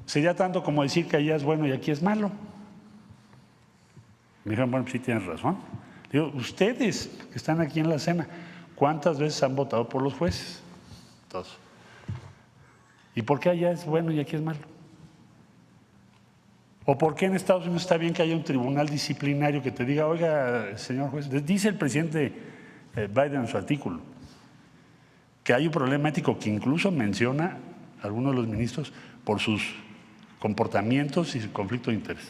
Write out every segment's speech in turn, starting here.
Sería tanto como decir que allá es bueno y aquí es malo. Me dijeron, bueno, pues sí tienes razón. Digo, ustedes que están aquí en la cena, ¿cuántas veces han votado por los jueces? Todos. ¿Y por qué allá es bueno y aquí es malo? ¿O por qué en Estados Unidos está bien que haya un tribunal disciplinario que te diga, oiga, señor juez, dice el presidente Biden en su artículo, que hay un problema ético que incluso menciona a algunos de los ministros por sus comportamientos y su conflicto de interés?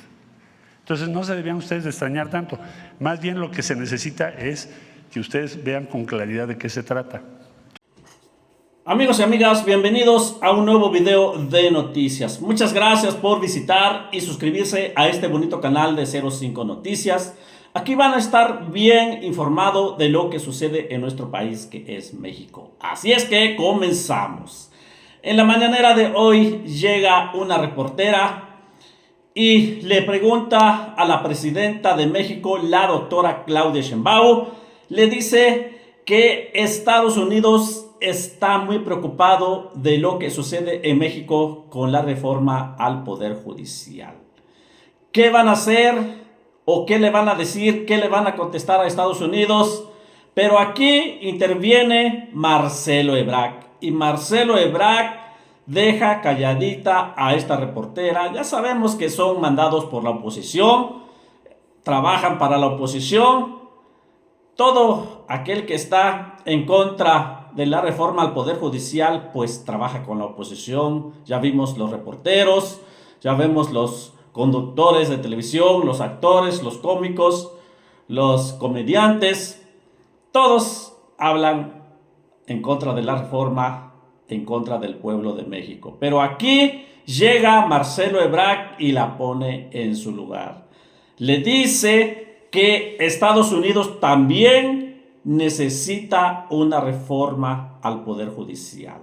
Entonces no se debían ustedes de extrañar tanto. Más bien lo que se necesita es que ustedes vean con claridad de qué se trata. Amigos y amigas, bienvenidos a un nuevo video de noticias. Muchas gracias por visitar y suscribirse a este bonito canal de 05 Noticias. Aquí van a estar bien informados de lo que sucede en nuestro país, que es México. Así es que comenzamos. En la mañanera de hoy llega una reportera y le pregunta a la presidenta de México, la doctora Claudia Sheinbaum, le dice que Estados Unidos está muy preocupado de lo que sucede en México con la reforma al Poder Judicial. ¿Qué van a hacer? ¿O qué le van a decir? ¿Qué le van a contestar a Estados Unidos? Pero aquí interviene Marcelo Ebrard. Y Marcelo Ebrard deja calladita a esta reportera. Ya sabemos que son mandados por la oposición, trabajan para la oposición. Todo aquel que está en contra de la reforma al Poder Judicial, pues trabaja con la oposición. Ya vimos los reporteros, ya vemos los conductores de televisión, los actores, los cómicos, los comediantes. Todos hablan en contra de la reforma, en contra del pueblo de México. Pero aquí llega Marcelo Ebrard y la pone en su lugar. Le dice que Estados Unidos también necesita una reforma al Poder Judicial.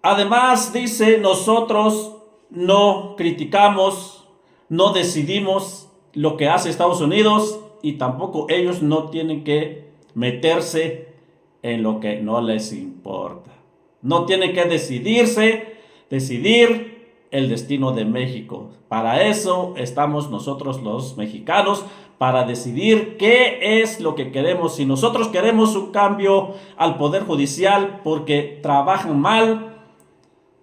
Además dice, nosotros no criticamos, no decidimos lo que hace Estados Unidos y tampoco ellos no tienen que meterse en lo que no les importa. No tienen que decidir el destino de México. Para eso estamos nosotros los mexicanos, para decidir qué es lo que queremos. Si nosotros queremos un cambio al Poder Judicial porque trabajan mal,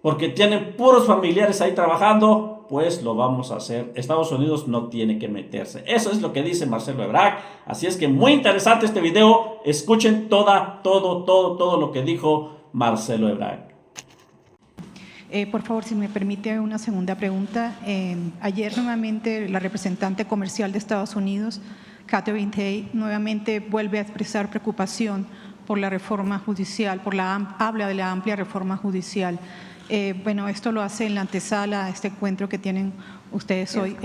porque tienen puros familiares ahí trabajando, pues lo vamos a hacer. Estados Unidos no tiene que meterse. Eso es lo que dice Marcelo Ebrard. Así es que muy interesante este video. Escuchen todo lo que dijo Marcelo Ebrard. Por favor, si me permite una segunda pregunta. Ayer nuevamente la representante comercial de Estados Unidos, Catherine Tai, nuevamente vuelve a expresar preocupación por la reforma judicial, habla de la amplia reforma judicial. Bueno, esto lo hace en la antesala a este encuentro que tienen ustedes hoy.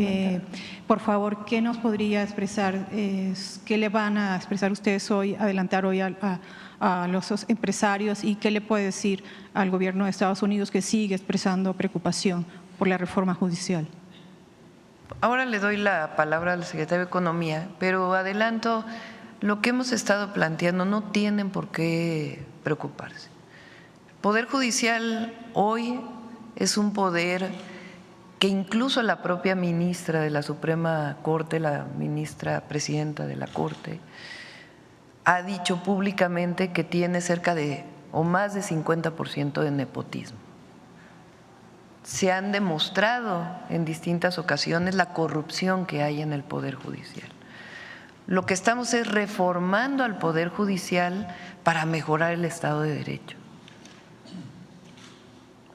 Por favor, ¿qué nos podría expresar? ¿Qué le van a expresar ustedes hoy, adelantar hoy a los empresarios, y qué le puede decir al gobierno de Estados Unidos que sigue expresando preocupación por la reforma judicial? Ahora le doy la palabra al secretario de Economía, pero adelanto, lo que hemos estado planteando no tienen por qué preocuparse. El Poder Judicial hoy es un poder que incluso la propia ministra de la Suprema Corte, la ministra presidenta de la Corte, ha dicho públicamente que tiene cerca de o más de 50% de nepotismo. Se han demostrado en distintas ocasiones la corrupción que hay en el Poder Judicial. Lo que estamos es reformando al Poder Judicial para mejorar el Estado de Derecho.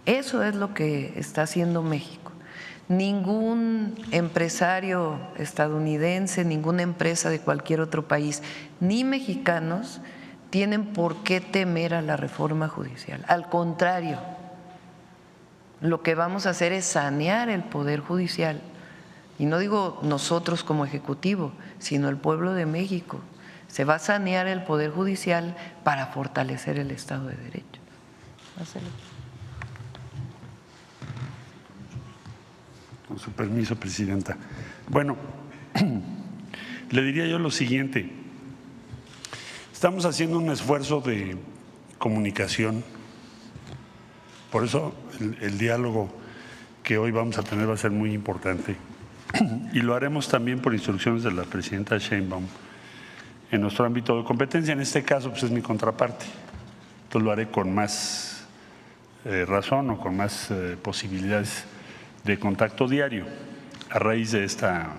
Eso es lo que está haciendo México. Ningún empresario estadounidense, ninguna empresa de cualquier otro país, ni mexicanos, tienen por qué temer a la reforma judicial. Al contrario, lo que vamos a hacer es sanear el Poder Judicial. Y no digo nosotros como Ejecutivo, sino el pueblo de México. Se va a sanear el Poder Judicial para fortalecer el Estado de Derecho. Marcelo. Con su permiso, presidenta. Bueno, le diría yo lo siguiente. Estamos haciendo un esfuerzo de comunicación, por eso el diálogo que hoy vamos a tener va a ser muy importante y lo haremos también por instrucciones de la presidenta Sheinbaum en nuestro ámbito de competencia. En este caso, pues es mi contraparte. Entonces lo haré con más razón o con más posibilidades de contacto diario a raíz de esta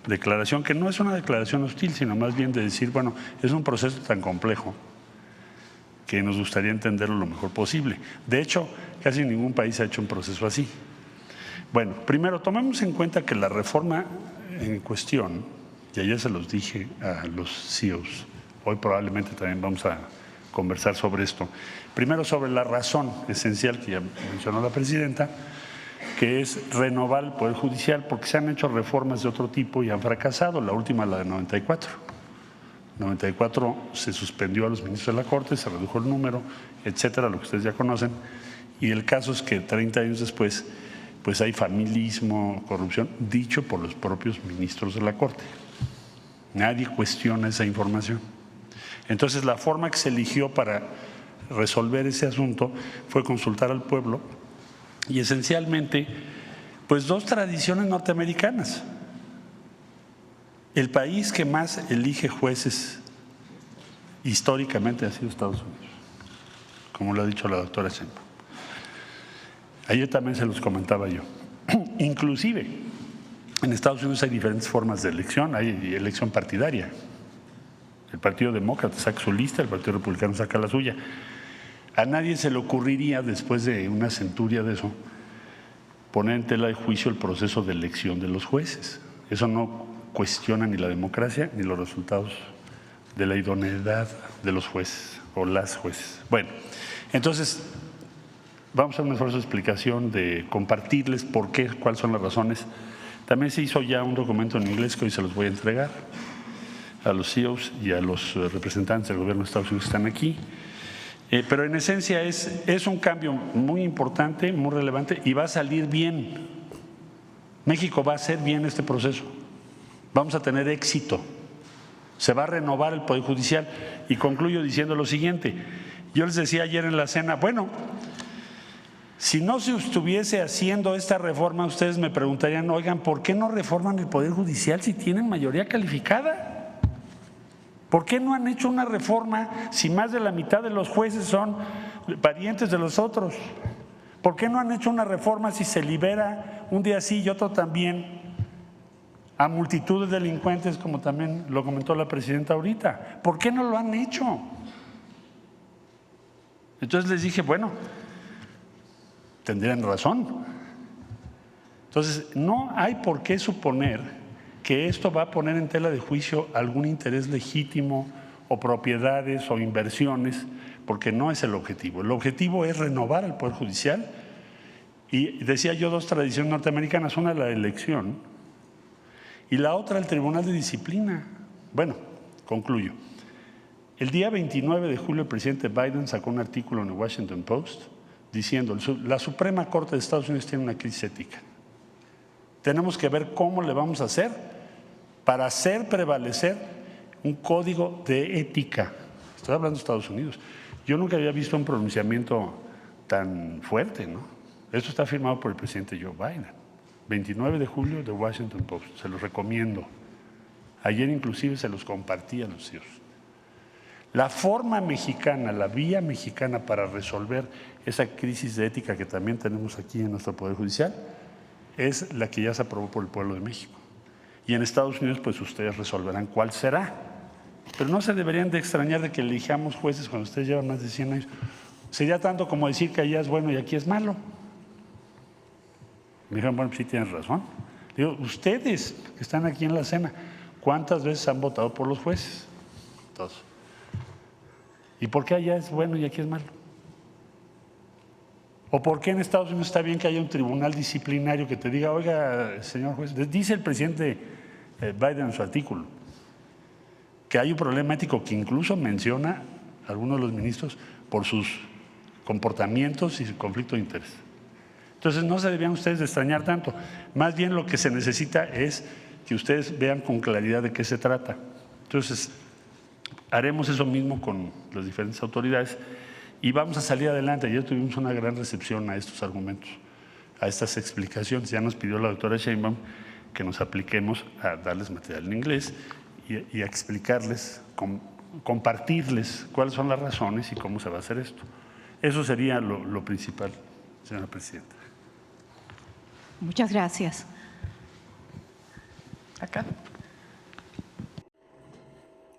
declaración, que no es una declaración hostil, sino más bien de decir, bueno, es un proceso tan complejo que nos gustaría entenderlo lo mejor posible. De hecho, casi ningún país ha hecho un proceso así. Bueno, primero, tomemos en cuenta que la reforma en cuestión, y ayer se los dije a los CEOs, hoy probablemente también vamos a conversar sobre esto. Primero, sobre la razón esencial que ya mencionó la presidenta, que es renovar el Poder Judicial, porque se han hecho reformas de otro tipo y han fracasado. La última, la de 94. 94 se suspendió a los ministros de la Corte, se redujo el número, etcétera, lo que ustedes ya conocen. Y el caso es que 30 años después, pues hay familismo, corrupción, dicho por los propios ministros de la Corte. Nadie cuestiona esa información. Entonces, la forma que se eligió para resolver ese asunto fue consultar al pueblo y esencialmente, pues dos tradiciones norteamericanas. El país que más elige jueces históricamente ha sido Estados Unidos, como lo ha dicho la doctora Sheinbaum. Ayer también se los comentaba yo. Inclusive, en Estados Unidos hay diferentes formas de elección, hay elección partidaria. El Partido Demócrata saca su lista, el Partido Republicano saca la suya. A nadie se le ocurriría, después de una centuria de eso, poner en tela de juicio el proceso de elección de los jueces. Eso no cuestiona ni la democracia ni los resultados de la idoneidad de los jueces o las jueces. Bueno, entonces vamos a hacer un esfuerzo de explicación, de compartirles por qué, cuáles son las razones. También se hizo ya un documento en inglés que hoy se los voy a entregar a los CEOs y a los representantes del gobierno de Estados Unidos que están aquí. Pero en esencia es un cambio muy importante, muy relevante y va a salir bien. México va a hacer bien este proceso. Vamos a tener éxito. Se va a renovar el Poder Judicial. Y concluyo diciendo lo siguiente. Yo les decía ayer en la cena, bueno, si no se estuviese haciendo esta reforma, ustedes me preguntarían, oigan, ¿por qué no reforman el Poder Judicial si tienen mayoría calificada? ¿Por qué no han hecho una reforma si más de la mitad de los jueces son parientes de los otros? ¿Por qué no han hecho una reforma si se libera un día sí y otro también a multitud de delincuentes, como también lo comentó la presidenta ahorita? ¿Por qué no lo han hecho? Entonces les dije, bueno, tendrían razón. Entonces, no hay por qué suponer que esto va a poner en tela de juicio algún interés legítimo o propiedades o inversiones, porque no es el objetivo. El objetivo es renovar el Poder Judicial y decía yo dos tradiciones norteamericanas, una la elección y la otra el Tribunal de Disciplina. Bueno, concluyo. El día 29 de julio el presidente Biden sacó un artículo en el Washington Post diciendo la Suprema Corte de Estados Unidos tiene una crisis ética. Tenemos que ver cómo le vamos a hacer para hacer prevalecer un código de ética. Estoy hablando de Estados Unidos. Yo nunca había visto un pronunciamiento tan fuerte, ¿no? Esto está firmado por el presidente Joe Biden. 29 de julio de Washington Post. Se los recomiendo. Ayer inclusive se los compartí a los CEOs. La forma mexicana, la vía mexicana para resolver esa crisis de ética que también tenemos aquí en nuestro Poder Judicial es la que ya se aprobó por el pueblo de México. Y en Estados Unidos, pues ustedes resolverán cuál será. Pero no se deberían de extrañar de que elijamos jueces cuando ustedes llevan más de 100 años. Sería tanto como decir que allá es bueno y aquí es malo. Me dijeron, bueno, pues sí tienes razón. Digo, ustedes que están aquí en la cena, ¿cuántas veces han votado por los jueces? Todos. ¿Y por qué allá es bueno y aquí es malo? ¿O por qué en Estados Unidos está bien que haya un tribunal disciplinario que te diga, oiga, señor juez, dice el presidente Biden en su artículo, que hay un problema ético que incluso menciona a algunos de los ministros por sus comportamientos y su conflicto de interés? Entonces no se debían ustedes de extrañar tanto. Más bien lo que se necesita es que ustedes vean con claridad de qué se trata. Entonces haremos eso mismo con las diferentes autoridades y vamos a salir adelante. Ayer tuvimos una gran recepción a estos argumentos. a estas explicaciones. Ya nos pidió la doctora Sheinbaum que nos apliquemos a darles material en inglés y a explicarles, compartirles cuáles son las razones y cómo se va a hacer esto. Eso sería lo principal, señora presidenta. Muchas gracias. Acá.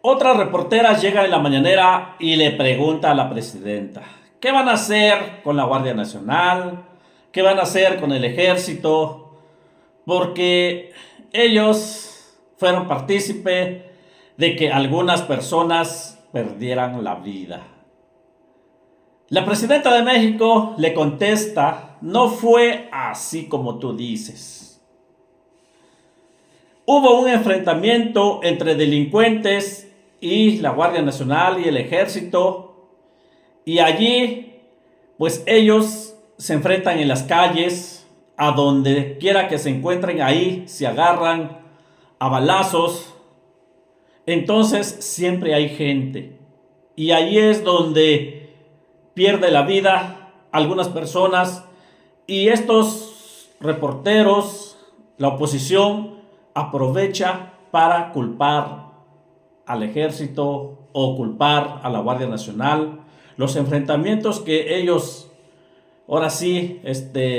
Otra reportera llega en la mañanera y le pregunta a la presidenta, ¿qué van a hacer con la Guardia Nacional? ¿Qué van a hacer con el Ejército? Porque ellos fueron partícipes de que algunas personas perdieran la vida. La presidenta de México le contesta, no fue así como tú dices. Hubo un enfrentamiento entre delincuentes y la Guardia Nacional y el Ejército, y allí pues ellos se enfrentan en las calles, a donde quiera que se encuentren, ahí se agarran a balazos. Entonces siempre hay gente, y ahí es donde pierde la vida algunas personas, y estos reporteros, la oposición, aprovecha para culpar al Ejército o culpar a la Guardia Nacional. Los enfrentamientos que ellos, ahora sí,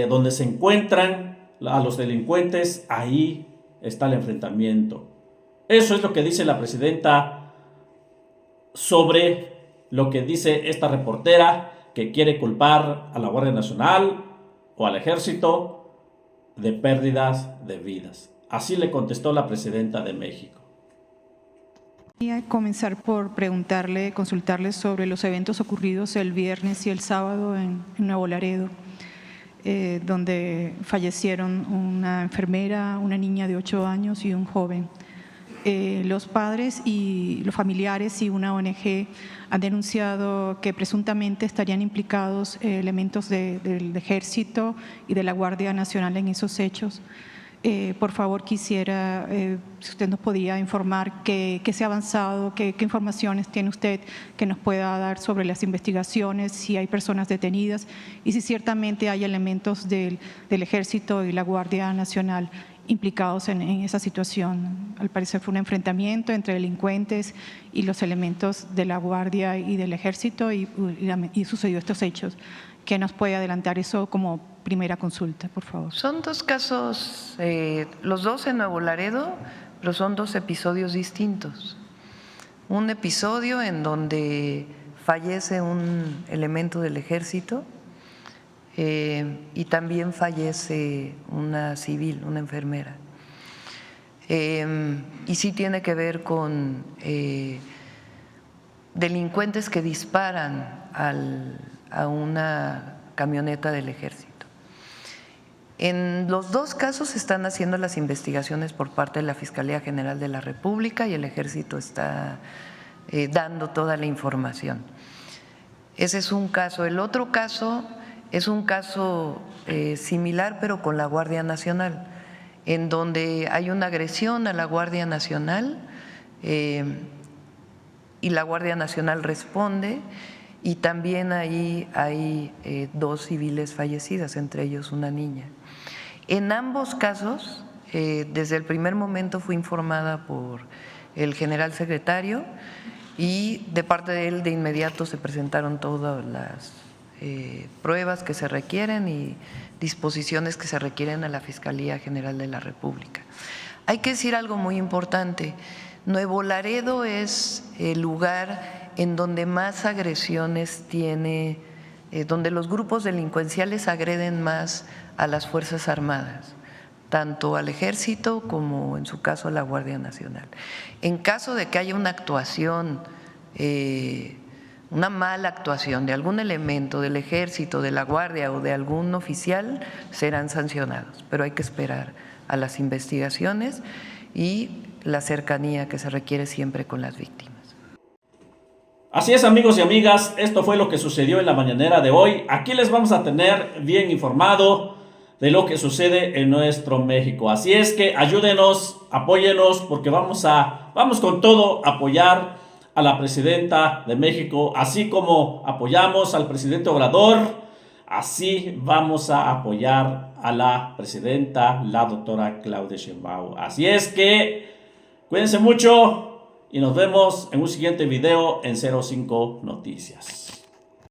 donde se encuentran a los delincuentes, ahí está el enfrentamiento. Eso es lo que dice la presidenta sobre lo que dice esta reportera, que quiere culpar a la Guardia Nacional o al Ejército de pérdidas de vidas. Así le contestó la presidenta de México. Quería comenzar por consultarle sobre los eventos ocurridos el viernes y el sábado en Nuevo Laredo, donde fallecieron una enfermera, una niña de 8 años y un joven. Los padres y los familiares y una ONG han denunciado que presuntamente estarían implicados elementos del Ejército y de la Guardia Nacional en esos hechos. Por favor, quisiera, si usted nos podía informar qué se ha avanzado, qué informaciones tiene usted que nos pueda dar sobre las investigaciones, si hay personas detenidas y si ciertamente hay elementos del Ejército y la Guardia Nacional implicados en esa situación. Al parecer fue un enfrentamiento entre delincuentes y los elementos de la Guardia y del Ejército y sucedió estos hechos. ¿Qué nos puede adelantar eso como primera consulta, por favor? Son dos casos, los dos en Nuevo Laredo, pero son dos episodios distintos. Un episodio en donde fallece un elemento del Ejército y también fallece una civil, una enfermera. Y sí tiene que ver con delincuentes que disparan a una camioneta del Ejército. En los dos casos se están haciendo las investigaciones por parte de la Fiscalía General de la República y el Ejército está dando toda la información. Ese es un caso. El otro caso es un caso similar, pero con la Guardia Nacional, en donde hay una agresión a la Guardia Nacional y la Guardia Nacional responde, y también ahí hay 2 civiles fallecidas, entre ellos una niña. En ambos casos, desde el primer momento fui informada por el general secretario y de parte de él de inmediato se presentaron todas las pruebas que se requieren y disposiciones que se requieren a la Fiscalía General de la República. Hay que decir algo muy importante. Nuevo Laredo es el lugar en donde más agresiones tiene, donde los grupos delincuenciales agreden más a las Fuerzas Armadas, tanto al Ejército como en su caso a la Guardia Nacional. En caso de que haya una actuación, una mala actuación de algún elemento del Ejército, de la Guardia o de algún oficial, serán sancionados, pero hay que esperar a las investigaciones y la cercanía que se requiere siempre con las víctimas. Así es, amigos y amigas, esto fue lo que sucedió en la mañanera de hoy. Aquí les vamos a tener bien informado de lo que sucede en nuestro México. Así es que ayúdenos, apóyenos, porque vamos con todo a apoyar a la presidenta de México, así como apoyamos al presidente Obrador, Así vamos a apoyar a la presidenta, la doctora Claudia Sheinbaum. Así es que cuídense mucho y nos vemos en un siguiente video en 05 Noticias.